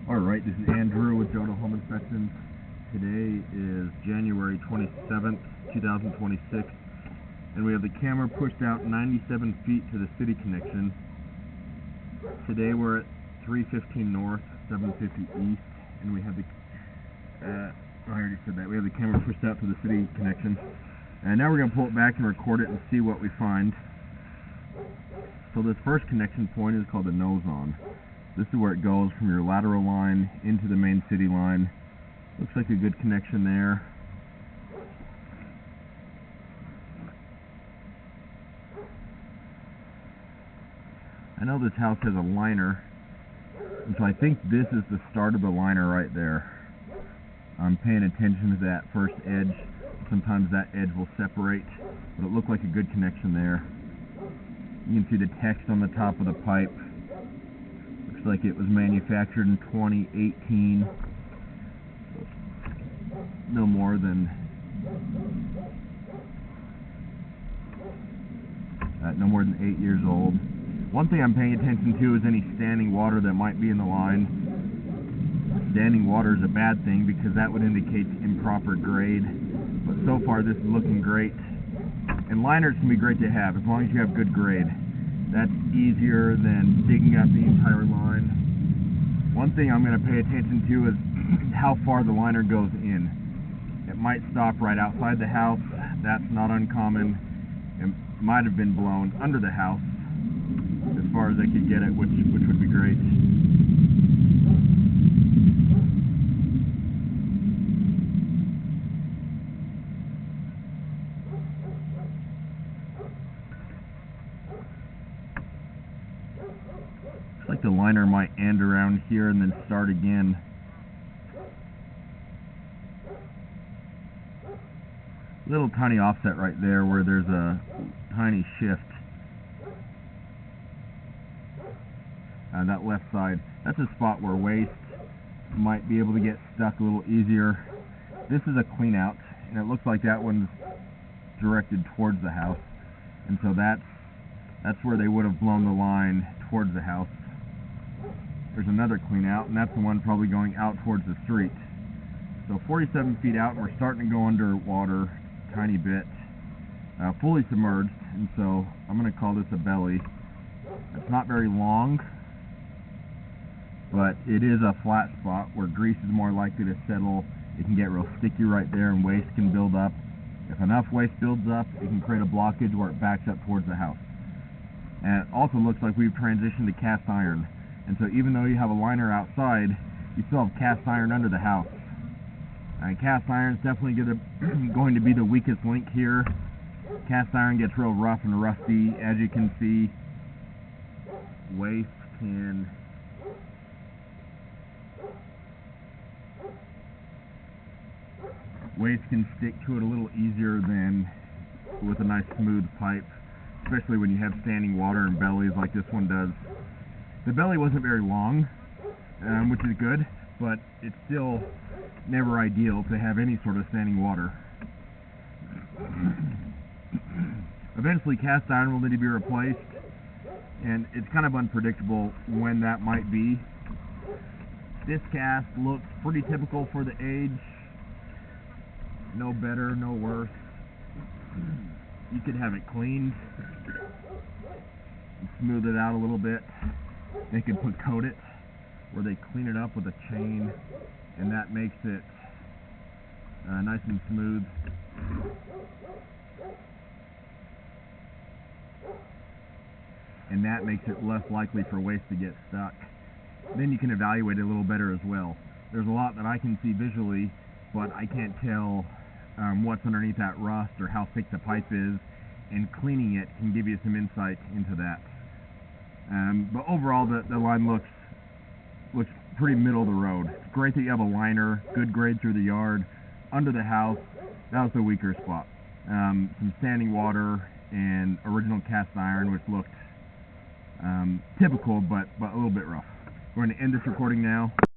Alright, this is Andrew with Jonah Home Inspections. Today is January 27th, 2026, and we have the camera pushed out 97 feet to the city connection. Today we're at 315 north, 750 east, and we have the, I already said that, we have the camera pushed out to the city connection. And now we're going to pull it back and record it and see what we find. So this first connection point is called the nose on. This is where it goes from your lateral line into the main city line. Looks like a good connection there. I know this house has a liner, and so I think this is the start of the liner right there. I'm paying attention to that first edge. Sometimes that edge will separate, but it looked like a good connection there. You can see the text on the top of the pipe. Looks like it was manufactured in 2018. No more than no more than 8 years old. One thing I'm paying attention to is any standing water that might be in the line. Standing water is a bad thing because that would indicate improper grade. But so far this is looking great. And liners can be great to have as long as you have good grade. That's easier than digging up the entire line. One thing I'm going to pay attention to is how far the liner goes in. It might stop right outside the house. That's not uncommon. It might have been blown under the house as far as I could get it, which would be great. Looks like the liner might end around here and then start again. Little tiny offset right there where there's a tiny shift. That left side, that's a spot where waste might be able to get stuck a little easier. This is a clean out, and it looks like that one's directed towards the house, and so that's where they would have blown the line towards the house. There's another clean out, and that's the one probably going out towards the street. So 47 feet out, and we're starting to go underwater a tiny bit, fully submerged, and so I'm going to call this a belly. It's not very long, but it is a flat spot where grease is more likely to settle. It can get real sticky right there, and waste can build up. If enough waste builds up, it can create a blockage where it backs up towards the house. And it also looks like we've transitioned to cast iron. And so even though you have a liner outside, you still have cast iron under the house. And cast iron is definitely going to be the weakest link here. Cast iron gets real rough and rusty. As you can see, waste can stick to it a little easier than with a nice smooth pipe, especially when you have standing water and bellies like this one does. The belly wasn't very long, which is good, but it's still never ideal to have any sort of standing water. Eventually cast iron will need to be replaced, and it's kind of unpredictable when that might be. This cast looks pretty typical for the age. No better, no worse. You could have it cleaned and smooth it out a little bit. They could coat it where they clean it up with a chain, and that makes it nice and smooth. And that makes it less likely for waste to get stuck. Then you can evaluate it a little better as well. There's a lot that I can see visually, but I can't tell what's underneath that rust or how thick the pipe is, and cleaning it can give you some insight into that. But overall, the line looks pretty middle of the road. It's great that you have a liner, good grade through the yard. Under the house, that was the weaker spot. Some standing water and original cast iron, which looked typical, but a little bit rough. We're going to end this recording now.